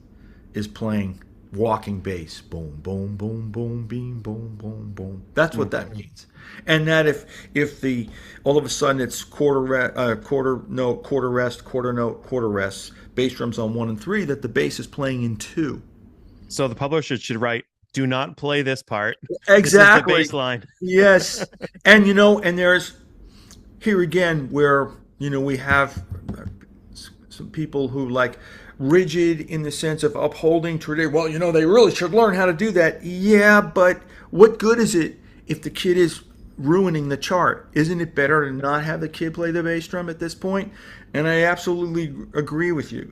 Speaker 2: is playing walking bass. Boom, boom, boom, boom, beam, boom, boom, boom. That's what that means. And that if the all of a sudden it's quarter note, quarter rest, quarter note, quarter rest, bass drums on 1 and 3, that the bass is playing in 2.
Speaker 1: So the publisher should write, do not play this part.
Speaker 2: Exactly.
Speaker 1: This is the bass line.
Speaker 2: Yes. And and there's here again where we have some people who like rigid in the sense of upholding tradition. Well, they really should learn how to do that. Yeah, but what good is it if the kid is ruining the chart. Isn't it better to not have the kid play the bass drum at this point? And I absolutely agree with you.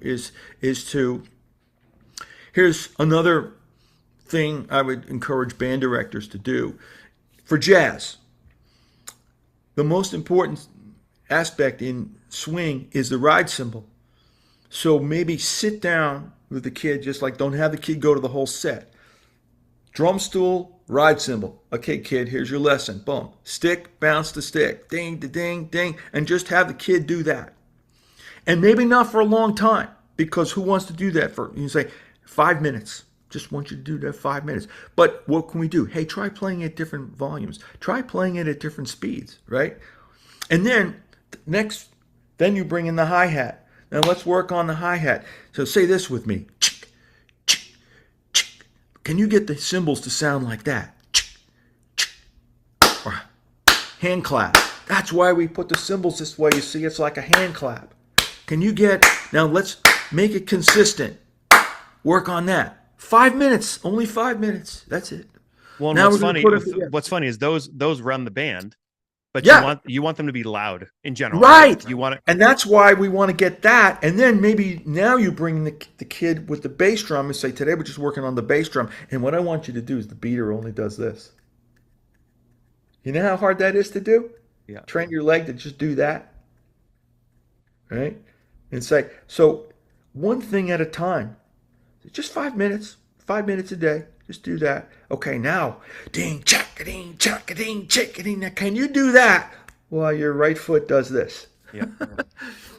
Speaker 2: Here's another thing I would encourage band directors to do. For jazz, the most important aspect in swing is the ride cymbal. So maybe sit down with the kid, just like don't have the kid go to the whole set. Drum stool, ride cymbal. Okay, kid, here's your lesson. Boom. Stick, bounce the stick. Ding, ding, ding. And just have the kid do that. And maybe not for a long time, because who wants to do that for, you say, 5 minutes. Just want you to do that 5 minutes. But what can we do? Hey, try playing at different volumes. Try playing it at different speeds, right? And then then you bring in the hi-hat. Now let's work on the hi-hat. So say this with me. Can you get the cymbals to sound like that? Or hand clap. That's why we put the cymbals this way. You see, it's like a hand clap. Now let's make it consistent. Work on that. 5 minutes, only 5 minutes. That's it.
Speaker 1: Well,
Speaker 2: now
Speaker 1: what's funny is those run the band, but you want them to be loud in general.
Speaker 2: Right.
Speaker 1: You want it,
Speaker 2: and that's why we want to get that. And then maybe now you bring the kid with the bass drum and say, today we're just working on the bass drum. And what I want you to do is the beater only does this. You know how hard that is to do?
Speaker 1: Yeah.
Speaker 2: Train your leg to just do that. Right? And say, so one thing at a time. Just 5 minutes. 5 minutes a day. Just do that. Okay, now, ding, chack-a-ding, chack-a-ding, chack-a-ding. Now, can you do that while your right foot does this?
Speaker 1: Yeah.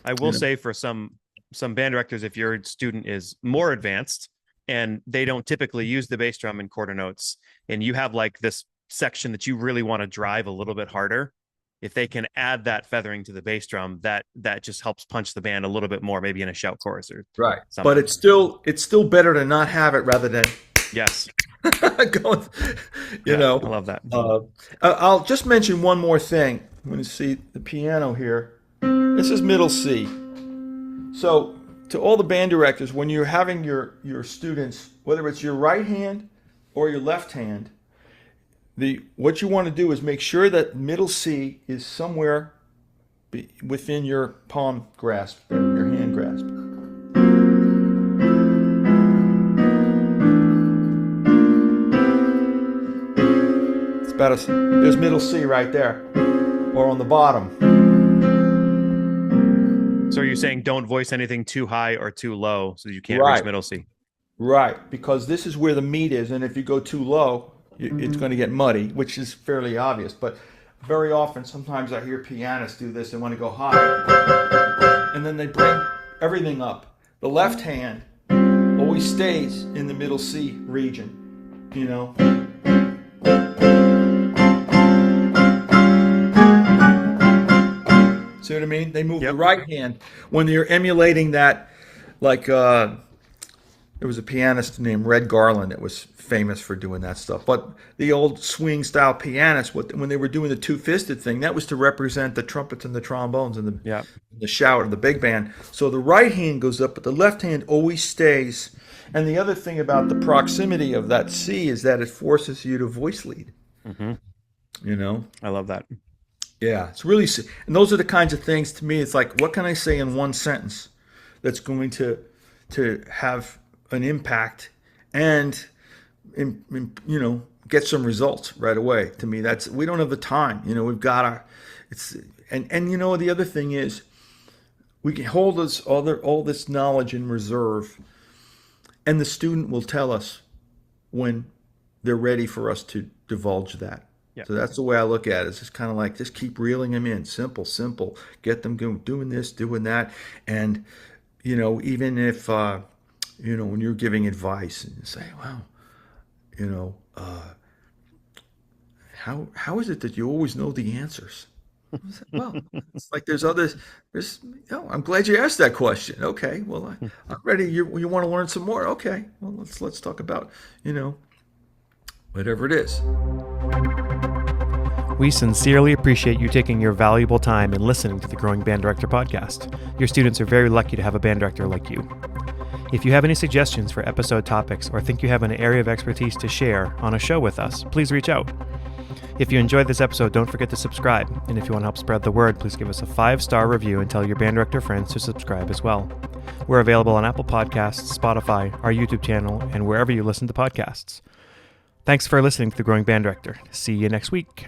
Speaker 1: I will say for some band directors, if your student is more advanced and they don't typically use the bass drum in quarter notes, and you have like this section that you really want to drive a little bit harder, if they can add that feathering to the bass drum, that just helps punch the band a little bit more, maybe in a shout chorus or
Speaker 2: right.
Speaker 1: something.
Speaker 2: But it's still better to not have it rather than
Speaker 1: yes.
Speaker 2: going, I
Speaker 1: love that.
Speaker 2: I'll just mention one more thing. I'm going to see the piano here. This is middle C. So to all the band directors, when you're having your students, whether it's your right hand or your left hand, what you want to do is make sure that middle C is somewhere within your palm grasp, your hand grasp. There's middle C right there, or on the bottom.
Speaker 1: So you're saying don't voice anything too high or too low so you can't reach middle C.
Speaker 2: Right, because this is where the meat is, and if you go too low, it's going to get muddy, which is fairly obvious. But very often, sometimes I hear pianists do this and want to go high, and then they bring everything up. The left hand always stays in the middle C region, See what I mean? They move the right hand when you're emulating that, like there was a pianist named Red Garland that was famous for doing that stuff. But the old swing style pianists, when they were doing the two-fisted thing, that was to represent the trumpets and the trombones and the shout of the big band. So the right hand goes up, but the left hand always stays. And the other thing about the proximity of that C is that it forces you to voice lead. Mm-hmm.
Speaker 1: I love that.
Speaker 2: Yeah, it's really, and those are the kinds of things, to me, it's like, what can I say in one sentence that's going to have an impact and get some results right away? To me, we don't have the time. We've got the other thing is, we can hold all this knowledge in reserve, and the student will tell us when they're ready for us to divulge that. Yep. So that's the way I look at it. It's just kind of like, just keep reeling them in. Simple. Get them doing this, doing that. And, even if, when you're giving advice and you say, wow, how is it that you always know the answers? Well, it's like I'm glad you asked that question. Okay, well, I'm ready. You want to learn some more? Okay, well, let's talk about, whatever it is.
Speaker 1: We sincerely appreciate you taking your valuable time and listening to the Growing Band Director podcast. Your students are very lucky to have a band director like you. If you have any suggestions for episode topics or think you have an area of expertise to share on a show with us, please reach out. If you enjoyed this episode, don't forget to subscribe. And if you want to help spread the word, please give us a 5-star review and tell your band director friends to subscribe as well. We're available on Apple Podcasts, Spotify, our YouTube channel, and wherever you listen to podcasts. Thanks for listening to The Growing Band Director. See you next week.